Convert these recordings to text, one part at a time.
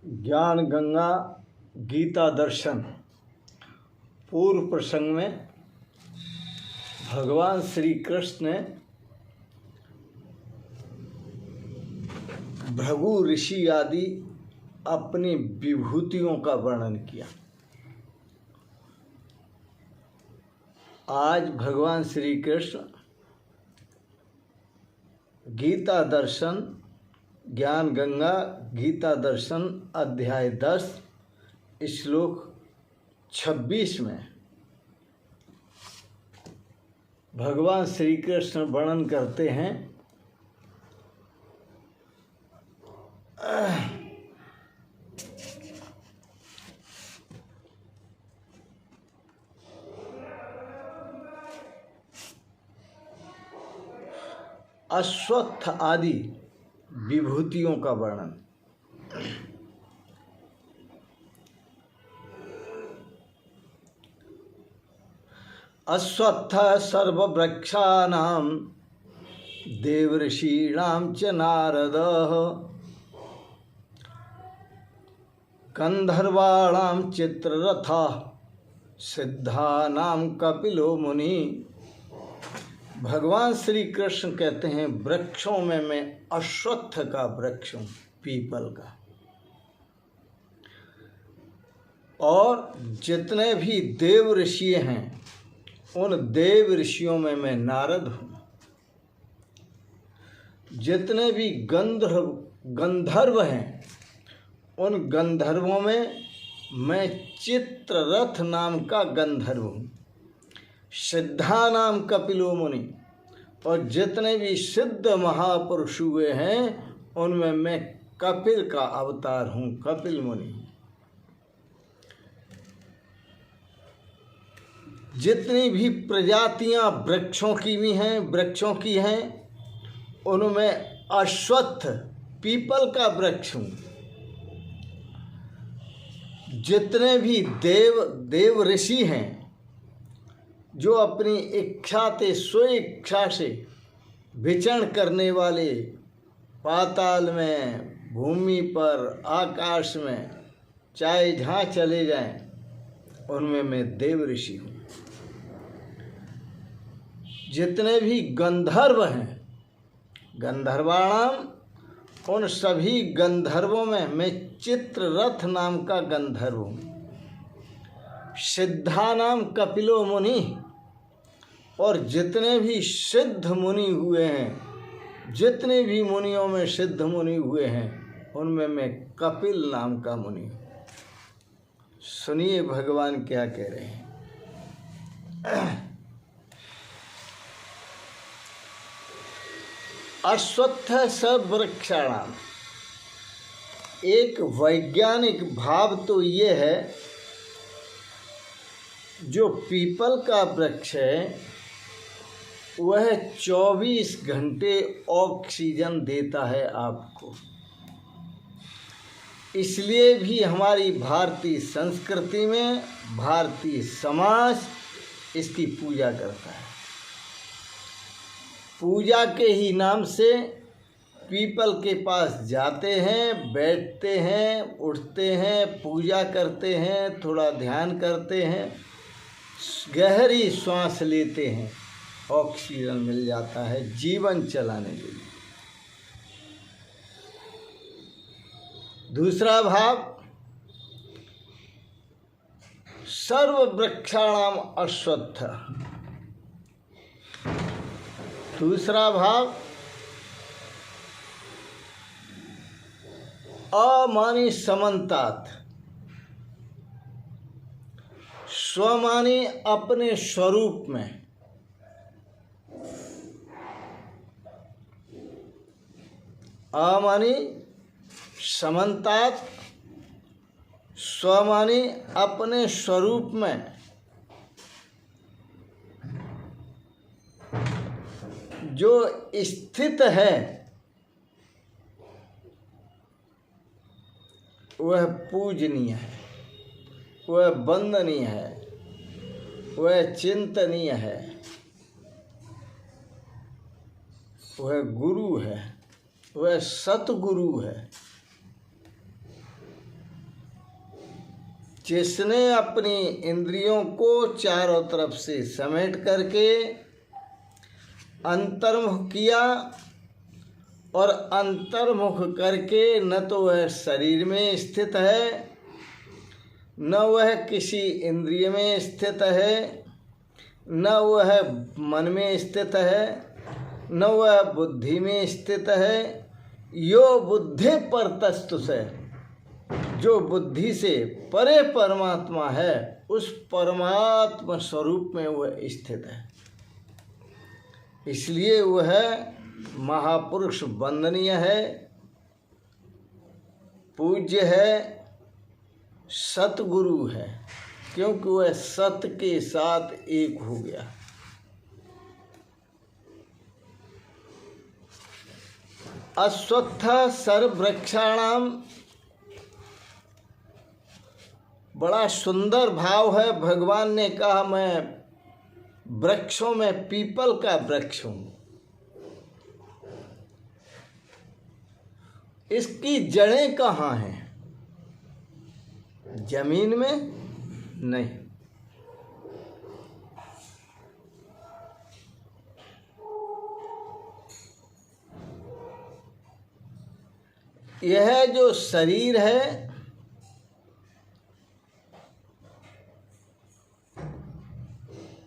ज्ञान गंगा गीता दर्शन। पूर्व प्रसंग में भगवान श्री कृष्ण ने भृगु ऋषि आदि अपनी विभूतियों का वर्णन किया। आज भगवान श्री कृष्ण गीता दर्शन ज्ञान गंगा गीता दर्शन अध्याय 10 श्लोक 26 में भगवान श्री कृष्ण वर्णन करते हैं अश्वत्थ आदि विभूतियों का वर्णन। अश्वत्थ सर्ववृक्षाणां देवर्षीणां च नारदः गन्धर्वाणां चित्ररथः सिद्धानां कपिलो मुनि। भगवान श्री कृष्ण कहते हैं वृक्षों में मैं अश्वत्थ का वृक्ष हूँ, पीपल का, और जितने भी देव ऋषि हैं उन देव ऋषियों में मैं नारद हूँ। जितने भी गंधर्व हैं उन गंधर्वों में मैं चित्ररथ नाम का गंधर्व हूँ। सिद्धा नाम कपिलो मुनि, और जितने भी सिद्ध महापुरुष हुए हैं उनमें मैं कपिल का अवतार हूँ, कपिल मुनि। जितनी भी प्रजातियां वृक्षों की हैं उनमें अश्वत्थ पीपल का वृक्ष हूँ। जितने भी देव ऋषि हैं जो अपनी इच्छा से स्वेच्छा से विचरण करने वाले, पाताल में, भूमि पर, आकाश में, चाहे जहाँ चले जाएं, उनमें मैं देव ऋषि हूँ। जितने भी गंधर्व हैं, गंधर्वाणाम, उन सभी गंधर्वों में मैं चित्ररथ नाम का गंधर्व हूँ। सिद्धानाम कपिलो मुनि, और जितने भी सिद्ध मुनि हुए हैं, जितने भी मुनियों में सिद्ध मुनि हुए हैं उनमें मैं कपिल नाम का मुनि हूँ। सुनिए भगवान क्या कह रहे हैं। अश्वत्थ सर्ववृक्षाणाम, एक वैज्ञानिक भाव तो ये है, जो पीपल का वृक्ष है वह 24 घंटे ऑक्सीजन देता है आपको। इसलिए भी हमारी भारतीय संस्कृति में भारतीय समाज इसकी पूजा करता है। पूजा के ही नाम से पीपल के पास जाते हैं, बैठते हैं, उठते हैं, पूजा करते हैं, थोड़ा ध्यान करते हैं, गहरी सांस लेते हैं, ऑक्सीजन मिल जाता है जीवन चलाने के लिए। दूसरा भाव, सर्व वृक्षाणाम अश्वत्थ। दूसरा भाव, अमानी समन्तात, स्वमानी अपने स्वरूप में, अमानी समन्तात, स्वमानी अपने स्वरूप में, जो स्थित है वह पूजनीय है, वह वंदनीय है, वह चिंतनीय है, वह गुरु है, वह सतगुरु है। जिसने अपनी इंद्रियों को चारों तरफ से समेट करके अंतर्मुख किया और अंतर्मुख करके न तो वह शरीर में स्थित है, न वह किसी इंद्रिय में स्थित है, न वह मन में स्थित है, न वह बुद्धि में स्थित है। यो बुद्धि परतस्तु से, जो बुद्धि से परे परमात्मा है, उस परमात्मा स्वरूप में वह स्थित है। इसलिए वह महापुरुष वंदनीय है, पूज्य है, सतगुरु है, क्योंकि वह सत के साथ एक हो गया। अश्वत्थ सर्ववृक्षाणाम, बड़ा सुंदर भाव है। भगवान ने कहा मैं वृक्षों में पीपल का वृक्ष हूं। इसकी जड़ें कहाँ हैं? जमीन में नहीं। यह जो शरीर है,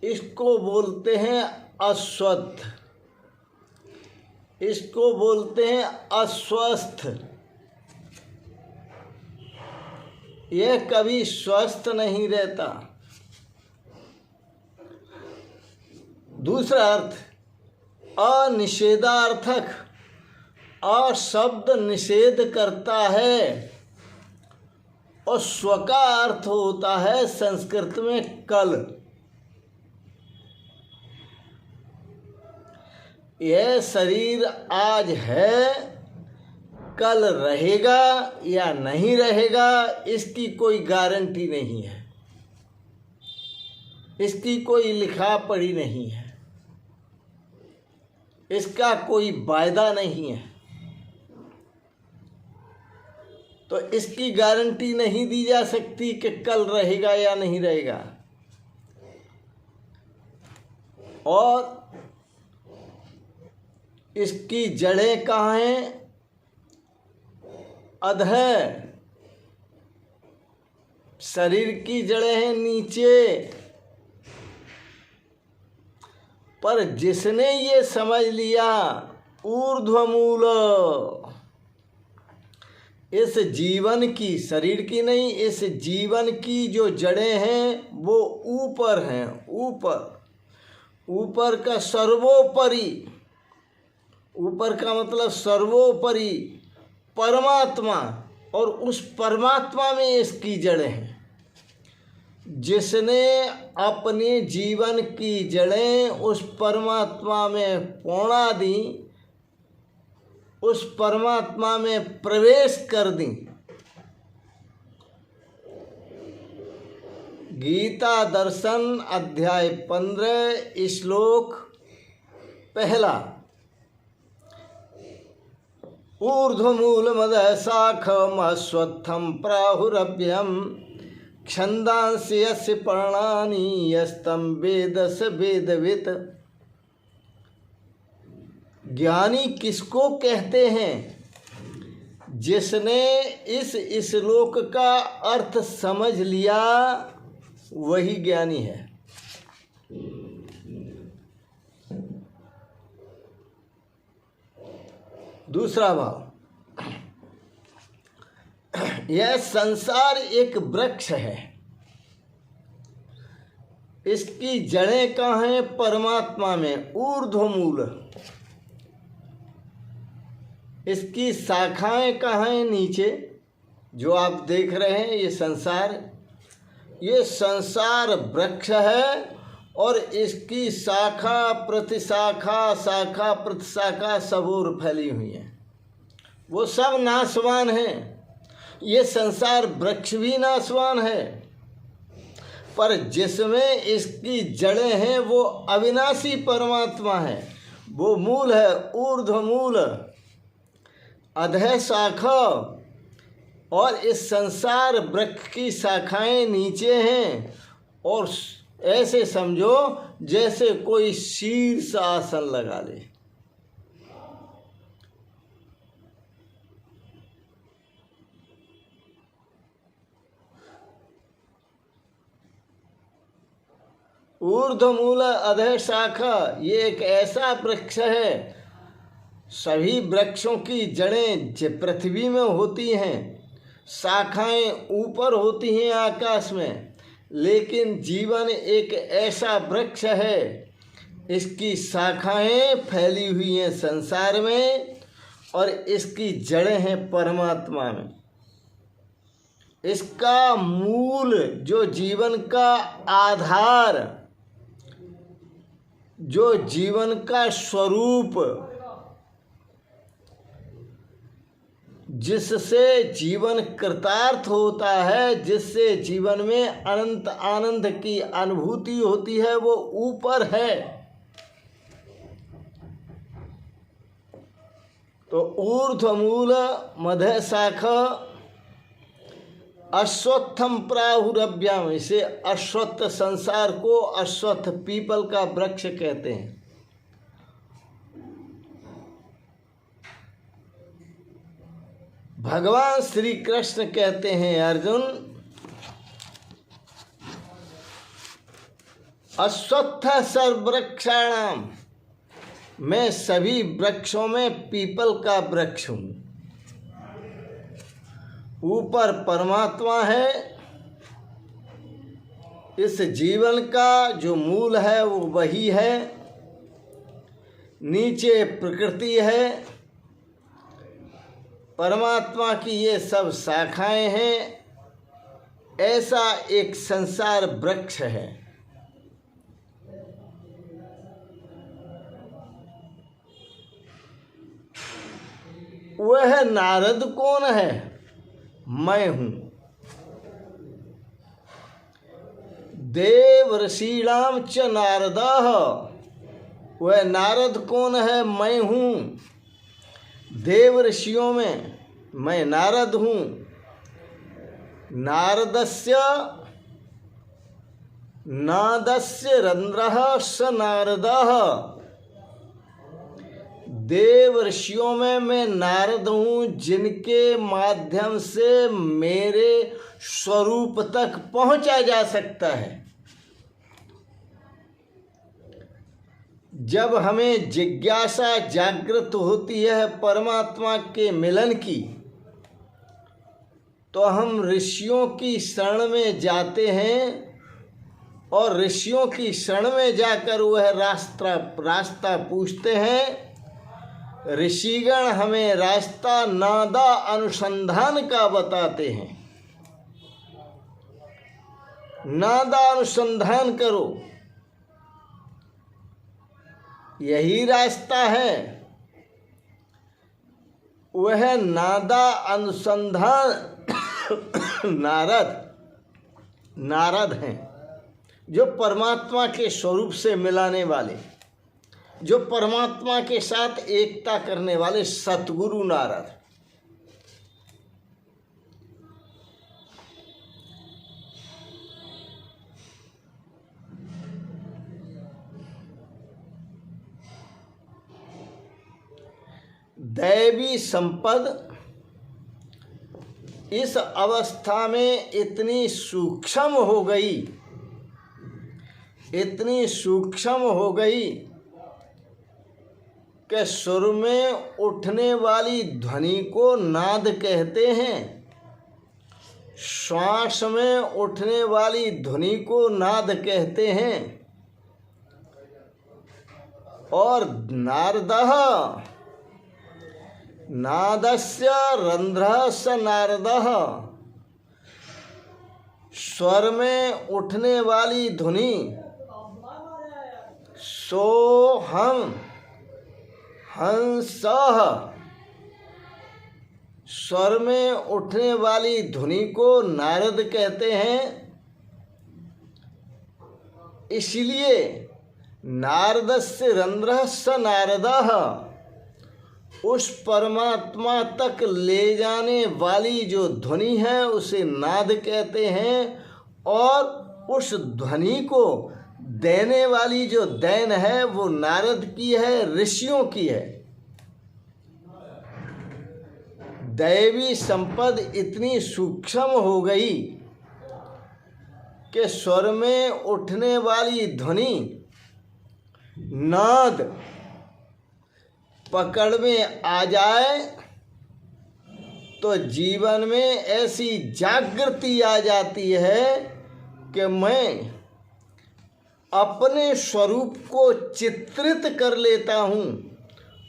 इसको बोलते हैं अस्वस्थ, इसको बोलते हैं अस्वस्थ। यह कभी स्वस्थ नहीं रहता। दूसरा अर्थ अनिषेधार्थक, अशब्द निषेध करता है, और स्व का अर्थ होता है संस्कृत में कल। यह शरीर आज है, कल रहेगा या नहीं रहेगा, इसकी कोई गारंटी नहीं है, इसकी कोई लिखा पढ़ी नहीं है, इसका कोई वायदा नहीं है। तो इसकी गारंटी नहीं दी जा सकती कि कल रहेगा या नहीं रहेगा। और इसकी जड़ें कहाँ हैं? अधः, शरीर की जड़ें हैं नीचे। पर जिसने ये समझ लिया ऊर्ध्वमूल, इस जीवन की, शरीर की नहीं, इस जीवन की जो जड़ें हैं वो ऊपर हैं। ऊपर, ऊपर का सर्वोपरि, ऊपर का मतलब सर्वोपरि परमात्मा, और उस परमात्मा में इसकी जड़ें हैं। जिसने अपने जीवन की जड़ें उस परमात्मा में पौड़ा दी, उस परमात्मा में प्रवेश कर दी। गीता दर्शन अध्याय 15 श्लोक 1। ऊर्ध्वमूलमदः शाखमश्वत्थं प्राहुरभ्यं छन्दांसि यस्य पर्णानि यस्तं वेद स वेदवित्। ज्ञानी किसको कहते हैं? जिसने इस श्लोक का अर्थ समझ लिया वही ज्ञानी है। दूसरा भाव, यह संसार एक वृक्ष है, इसकी जड़ें कहाँ हैं? परमात्मा में, ऊर्ध्वमूल। इसकी शाखाएं कहाँ हैं? नीचे। जो आप देख रहे हैं ये संसार, ये संसार वृक्ष है, और इसकी शाखा प्रतिशाखा, शाखा प्रतिशाखा सब ओर फैली हुई हैं। वो सब नाशवान हैं। ये संसार वृक्ष भी नाशवान है, पर जिसमें इसकी जड़ें हैं वो अविनाशी परमात्मा है। वो मूल है ऊर्ध्वमूल, अधः शाखा, और इस संसार वृक्ष की शाखाएं नीचे हैं, और ऐसे समझो जैसे कोई शीर्ष आसन लगा ले। ऊर्ध्वमूल अधः शाखा, ये एक ऐसा वृक्ष है। सभी वृक्षों की जड़ें पृथ्वी में होती हैं, शाखाएं ऊपर होती हैं आकाश में, लेकिन जीवन एक ऐसा वृक्ष है, इसकी शाखाएं फैली हुई हैं संसार में और इसकी जड़ें हैं परमात्मा में। इसका मूल, जो जीवन का आधार, जो जीवन का स्वरूप, जिससे जीवन कृतार्थ होता है, जिससे जीवन में अनंत आनंद की अनुभूति होती है, वो ऊपर है। तो ऊर्ध्वमूल मध्य शाखा अश्वत्थम प्राहुरभ्याम, इसे अश्वत्थ, संसार को अश्वत्थ पीपल का वृक्ष कहते हैं। भगवान श्री कृष्ण कहते हैं, अर्जुन, अश्वत्थ सर्ववृक्षाणाम, मैं सभी वृक्षों में पीपल का वृक्ष हूं। ऊपर परमात्मा है, इस जीवन का जो मूल है वो वही है, नीचे प्रकृति है, परमात्मा की ये सब शाखाएं हैं। ऐसा एक संसार वृक्ष है। वह नारद कौन है? मैं हूं। देव ऋषिणाम च नारदः, वह नारद कौन है? मैं हूं। देव ऋषियों में मैं नारद हूं। नारदस्य नादस्य रंद्रः स नारदः, देव ऋषियों में मैं नारद हूं, जिनके माध्यम से मेरे स्वरूप तक पहुंचा जा सकता है। जब हमें जिज्ञासा जागृत होती है परमात्मा के मिलन की, तो हम ऋषियों की शरण में जाते हैं, और ऋषियों की शरण में जाकर वह रास्ता पूछते हैं। ऋषिगण हमें रास्ता नादा अनुसंधान का बताते हैं। नादा अनुसंधान करो, यही रास्ता है। वह नादा अनुसंधान नारद हैं, जो परमात्मा के स्वरूप से मिलाने वाले, जो परमात्मा के साथ एकता करने वाले सतगुरु नारद। दैवी संपद इस अवस्था में इतनी सूक्ष्म हो गई, इतनी सूक्ष्म हो गई कि सुर में उठने वाली ध्वनि को नाद कहते हैं, श्वास में उठने वाली ध्वनि को नाद कहते हैं। और नारदः नादस्य रंध्रः स नारदः, स्वर में उठने वाली ध्वनि सोहम हंसः, स्वर में उठने वाली ध्वनि को नारद कहते हैं। इसलिए नारदस्य रंध्रः स नारदः, उस परमात्मा तक ले जाने वाली जो ध्वनि है उसे नाद कहते हैं, और उस ध्वनि को देने वाली जो देन है वो नारद की है, ऋषियों की है। दैवी संपद इतनी सूक्ष्म हो गई कि स्वर में उठने वाली ध्वनि नाद पकड़ में आ जाए तो जीवन में ऐसी जागृति आ जाती है कि मैं अपने स्वरूप को चित्रित कर लेता हूँ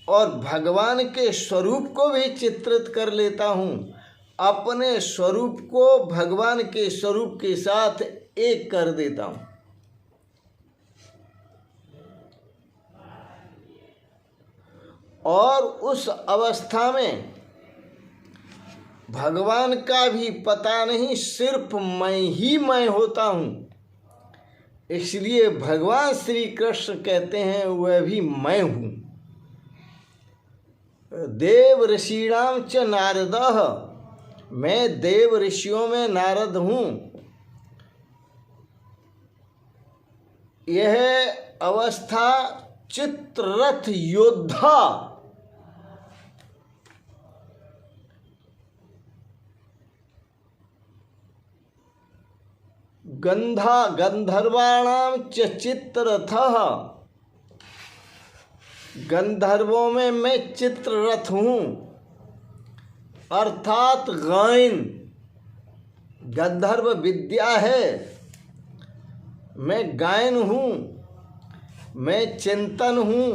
और भगवान के स्वरूप को भी चित्रित कर लेता हूँ। अपने स्वरूप को भगवान के स्वरूप के साथ एक कर देता हूँ। और उस अवस्था में भगवान का भी पता नहीं, सिर्फ मैं ही मैं होता हूँ। इसलिए भगवान श्री कृष्ण कहते हैं वह भी मैं हूँ। देव ऋषिणाम च नारदः, मैं देव ऋषियों में नारद हूँ। यह अवस्था चित्ररथ योद्धा, गंधर्वाणाम च चित्ररथः, गंधर्वों में मैं चित्ररथ हूँ। अर्थात गायन गंधर्व विद्या है, मैं गायन हूँ, मैं चिंतन हूँ,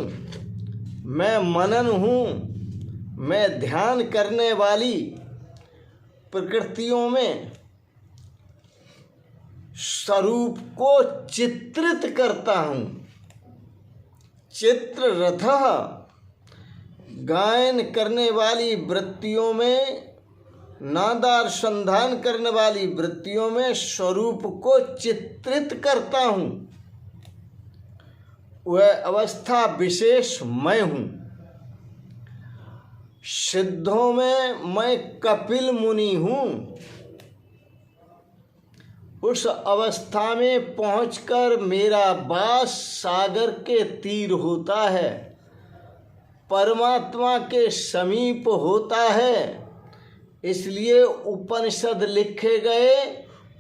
मैं मनन हूँ, मैं ध्यान करने वाली प्रकृतियों में स्वरूप को चित्रित करता हूँ। चित्ररथः, गायन करने वाली वृत्तियों में, नादानुसंधान करने वाली वृत्तियों में स्वरूप को चित्रित करता हूँ। वह अवस्था विशेष मैं हूँ। सिद्धों में मैं कपिल मुनि हूँ। उस अवस्था में पहुंचकर मेरा वास सागर के तीर होता है, परमात्मा के समीप होता है। इसलिए उपनिषद लिखे गए।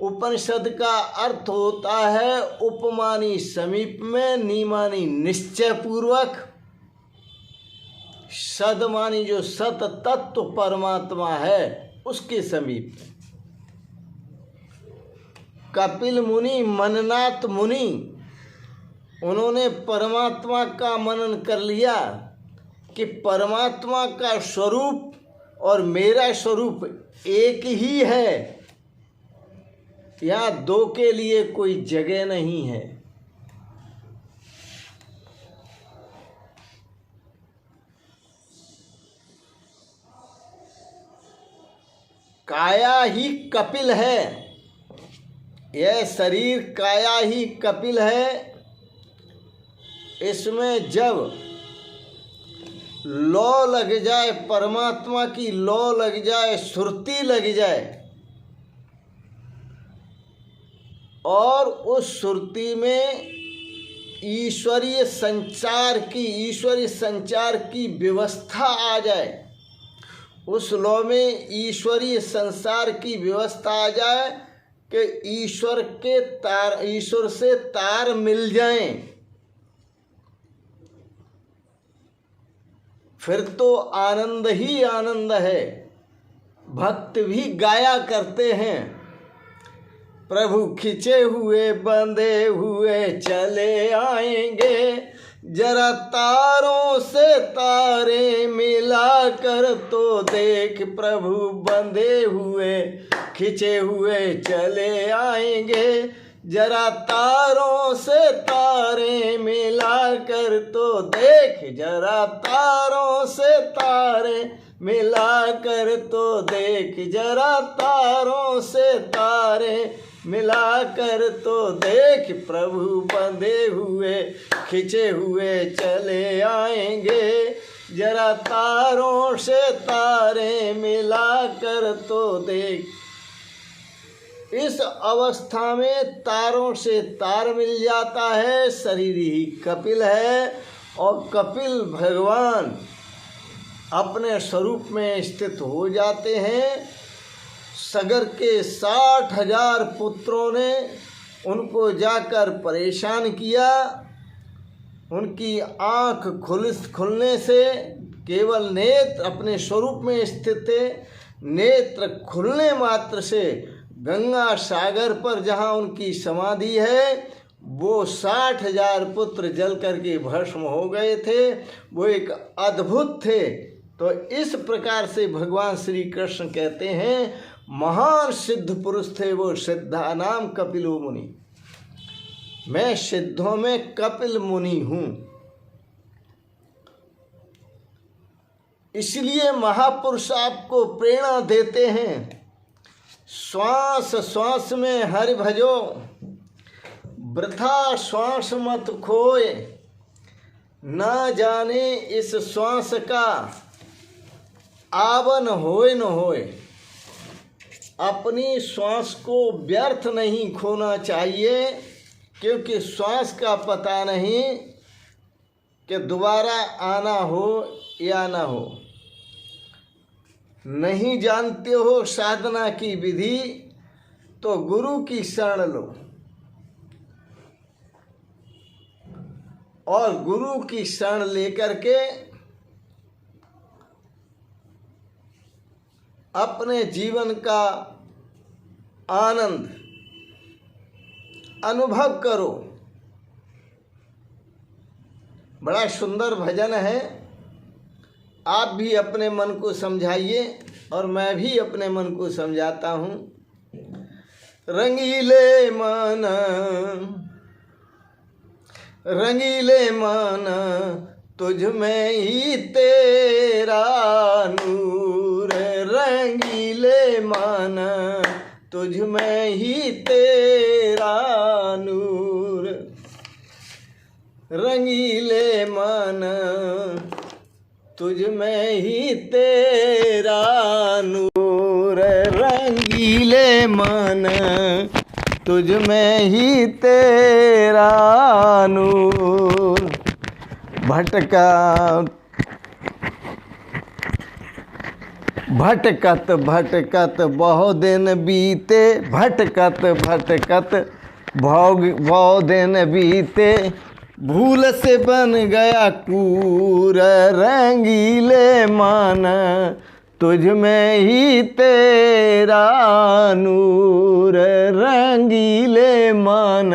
उपनिषद का अर्थ होता है उपमानी समीप में, निमानी निश्चय पूर्वक। सदमानी जो सत तत्व परमात्मा है उसके समीप। कपिल मुनि, मननाथ मुनि, उन्होंने परमात्मा का मनन कर लिया कि परमात्मा का स्वरूप और मेरा स्वरूप एक ही है, यहाँ दो के लिए कोई जगह नहीं है। काया ही कपिल है, यह शरीर काया ही कपिल है। इसमें जब लौ लग जाए, परमात्मा की लौ लग जाए, सुरती लग जाए, और उस सुरती में ईश्वरीय संचार की व्यवस्था आ जाए, उस लौ में ईश्वरीय संसार की व्यवस्था आ जाए कि ईश्वर से तार मिल जाएं, फिर तो आनंद ही आनंद है। भक्त भी गाया करते हैं, प्रभु खिंचे हुए बंधे हुए चले आएंगे, जरा तारों से तारे मिला कर तो देख, प्रभु बंधे हुए खिंचे हुए चले आएंगे, जरा तारों से तारे मिला कर तो देख, जरा तारों से तारे मिला कर तो देख, जरा तारों से तारे मिला कर तो देख, प्रभु बंधे हुए खिंचे हुए चले आएंगे। जरा तारों से तारे मिला कर तो देख। इस अवस्था में तारों से तार मिल जाता है, शरीर ही कपिल है और कपिल भगवान अपने स्वरूप में स्थित हो जाते हैं। सगर के 60,000 पुत्रों ने उनको जाकर परेशान किया। उनकी आँख खुलने से केवल नेत्र अपने स्वरूप में स्थित थे। नेत्र खुलने मात्र से गंगा सागर पर जहाँ उनकी समाधि है वो 60,000 पुत्र जल करके भस्म हो गए थे। वो एक अद्भुत थे। तो इस प्रकार से भगवान श्री कृष्ण कहते हैं महान सिद्ध पुरुष थे वो, सिद्धा नाम कपिलो मुनि। मैं सिद्धों में कपिल मुनि हूँ। इसलिए महापुरुष आपको प्रेरणा देते हैं, श्वास श्वास में हरि भजो, वृथा श्वास मत खोए, ना जाने इस श्वास का आवन होए न होए। अपनी श्वास को व्यर्थ नहीं खोना चाहिए, क्योंकि श्वास का पता नहीं कि दोबारा आना हो या ना हो। नहीं जानते हो साधना की विधि तो गुरु की शरण लो, और गुरु की शरण लेकर के अपने जीवन का आनंद अनुभव करो। बड़ा सुंदर भजन है। आप भी अपने मन को समझाइए और मैं भी अपने मन को समझाता हूँ। रंगीले मन तुझ में ही तेरा नूर, रंगीले मन तुझ में ही तेरा नूर, रंगीले मन तुझ में ही तेरा नूर, रंगीले मन तुझ में ही तेरा नूर। भटकत बहुत दिन बीते, भटकत बहुत दिन बीते, भूल से बन गया कूर, रंगीले मन तुझ में ही तेरा नूर, रंगीले मन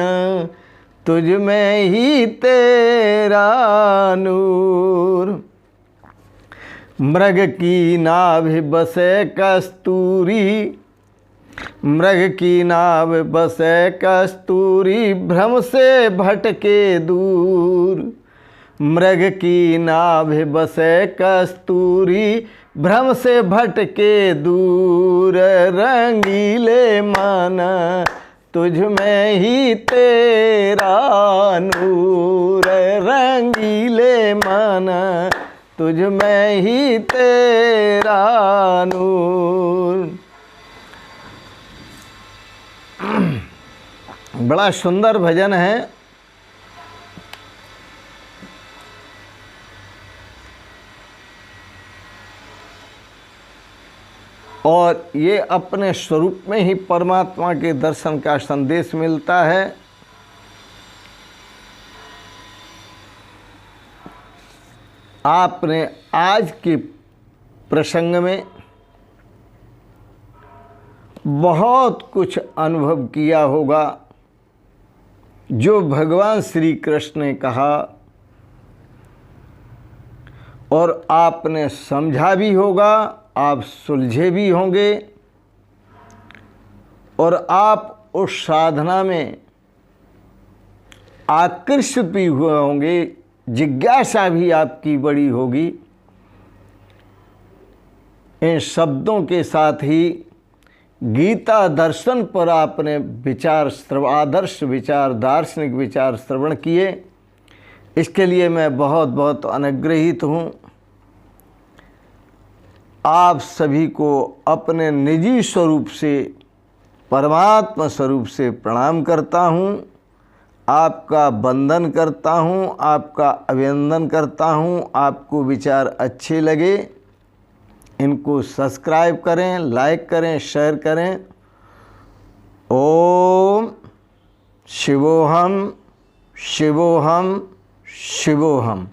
तुझ में ही तेरा नूर। मृग की नाभ बसे कस्तूरी, मृग की नाभ बसे कस्तूरी, भ्रम से भटके दूर, मृग की नाभ बसे कस्तूरी, भ्रम से भटके दूर, रंगीले मन तुझ में ही तेरा नूर, रंगीले मन तुझ में ही तेरा नूर। बड़ा सुंदर भजन है। और ये अपने स्वरूप में ही परमात्मा के दर्शन का संदेश मिलता है। आपने आज के प्रसंग में बहुत कुछ अनुभव किया होगा जो भगवान श्री कृष्ण ने कहा, और आपने समझा भी होगा, आप सुलझे भी होंगे, और आप उस साधना में आकर्षित भी हुए होंगे, जिज्ञासा भी आपकी बड़ी होगी। इन शब्दों के साथ ही गीता दर्शन पर आपने विचार आदर्श विचार, दार्शनिक विचार श्रवण किए। इसके लिए मैं बहुत बहुत अनुग्रहित हूँ। आप सभी को अपने निजी स्वरूप से, परमात्मा स्वरूप से प्रणाम करता हूँ। आपका वंदन करता हूँ, आपका अभिनंदन करता हूँ। आपको विचार अच्छे लगे, इनको सब्सक्राइब करें, लाइक करें, शेयर करें। ओम शिवोहम शिवोहम शिवोहम।